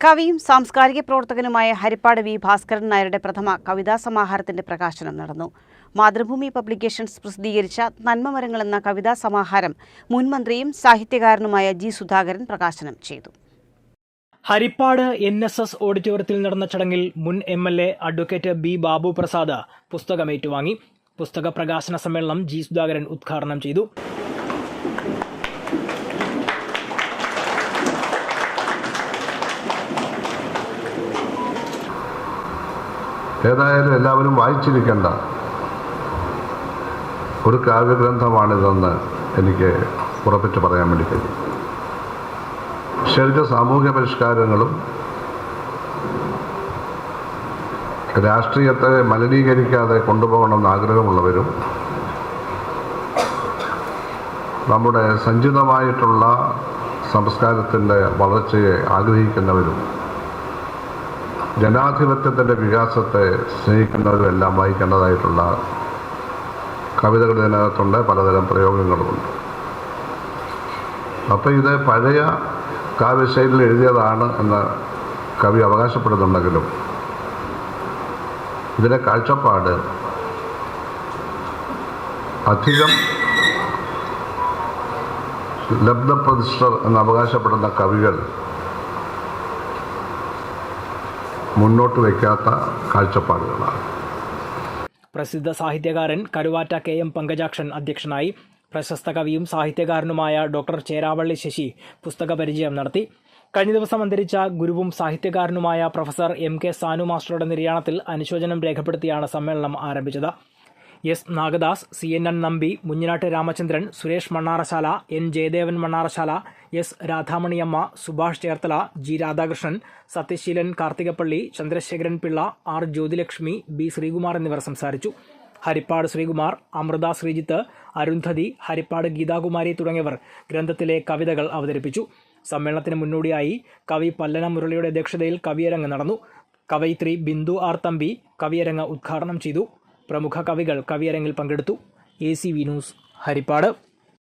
കവിയും സാംസ്കാരിക പ്രവർത്തകനുമായ ഹരിപ്പാട് വി ഭാസ്കരൻ നായരുടെ പ്രഥമ കവിതാ സമാഹാരത്തിന്റെ പ്രകാശനം നടന്നു. മാതൃഭൂമി പബ്ലിക്കേഷൻസ് പ്രസിദ്ധീകരിച്ച നന്മമരങ്ങൾ എന്ന കവിതാ സമാഹാരം മുൻ മന്ത്രിയും സാഹിത്യകാരനുമായ ജി സുധാകരൻ പ്രകാശനം ചെയ്തു. ഹരിപ്പാട് NSS ഓഡിറ്റോറിയത്തിൽ നടന്ന ചടങ്ങിൽ മുൻ MLA advocate B Babu Prasad പുസ്തകം ഏറ്റുവാങ്ങി. പുസ്തക പ്രകാശന സമ്മേളനം ജി സുധാകരൻ ഉദ്ഘാടനം ചെയ്തു. ഏതായാലും എല്ലാവരും വായിച്ചിരിക്കേണ്ട ഒരു കാവ്യഗ്രന്ഥമാണിതെന്ന് എനിക്ക് ഉറപ്പിച്ച് പറയാൻ വേണ്ടി കഴിയും. ശരിക്കും സാമൂഹ്യ പരിഷ്കാരങ്ങളും രാഷ്ട്രീയത്തെ മലിനീകരിക്കാതെ കൊണ്ടുപോകണമെന്ന് ആഗ്രഹമുള്ളവരും നമ്മുടെ സഞ്ചിതമായിട്ടുള്ള സംസ്കാരത്തിൻ്റെ വളർച്ചയെ ആഗ്രഹിക്കുന്നവരും ജനാധിപത്യത്തിൻ്റെ വികാസത്തെ സ്നേഹിക്കുന്നവരും എല്ലാം വായിക്കേണ്ടതായിട്ടുള്ള കവിതകൾ ഇതിനകത്തുണ്ട്, പലതരം പ്രയോഗങ്ങളുമുണ്ട്. അപ്പോൾ ഇത് പഴയ കാവ്യശൈലിയിൽ എഴുതിയതാണ് എന്ന് കവി അവകാശപ്പെടുന്നുണ്ടെങ്കിലും ഇതിൻ്റെ കാഴ്ചപ്പാട് അധികം ലബ്ധപ്രതിഷ്ഠർ എന്ന് അവകാശപ്പെടുന്ന കവികൾ മുന്നോട്ട് വയ്ക്കാത്ത കാഴ്ചപ്പാടുകളാണ്. പ്രസിദ്ധ സാഹിത്യകാരൻ കരുവാറ്റ KM പങ്കജാക്ഷൻ അധ്യക്ഷനായി. പ്രശസ്ത കവിയും സാഹിത്യകാരനുമായ ഡോക്ടർ ചേരാവള്ളി ശശി പുസ്തക പരിചയം നടത്തി. കഴിഞ്ഞ ദിവസം അന്തരിച്ച ഗുരുവും സാഹിത്യകാരനുമായ പ്രൊഫസർ MK സാനു മാസ്റ്ററുടെ നിര്യാണത്തിൽ അനുശോചനം രേഖപ്പെടുത്തിയാണ് സമ്മേളനം ആരംഭിച്ചത്. S Nagadas, CNN Nambi, Munjanattu Ramachandran, Suresh Mannarasala, N Jayadevan Mannarasala, S Radhamaniamma, Subhash Cherthala, G Radhakrishnan, Sathyaseelan Karthikappally, Chandrasekharan Pillai, R Jyothilakshmi, B Sreekumar എന്നിവർ സംസാരിച്ചു. ഹരിപ്പാട് ശ്രീകുമാർ, അമൃത ശ്രീജിത്ത്, അരുന്ധതി, ഹരിപ്പാട് ഗീതാകുമാരി തുടങ്ങിയവർ ഗ്രന്ഥത്തിലെ കവിതകൾ അവതരിപ്പിച്ചു. സമ്മേളനത്തിന് മുന്നോടിയായി കവി പല്ലന മുരളിയുടെ അധ്യക്ഷതയിൽ കവിയരങ്ങ് നടന്നു. കവയിത്രി ബിന്ദു R തമ്പി കവിയരങ്ങ് ഉദ്ഘാടനം ചെയ്തു. പ്രമുഖ കവികൾ കവിയരങ്ങിൽ പങ്കെടുത്തു. ACV news, Harippad.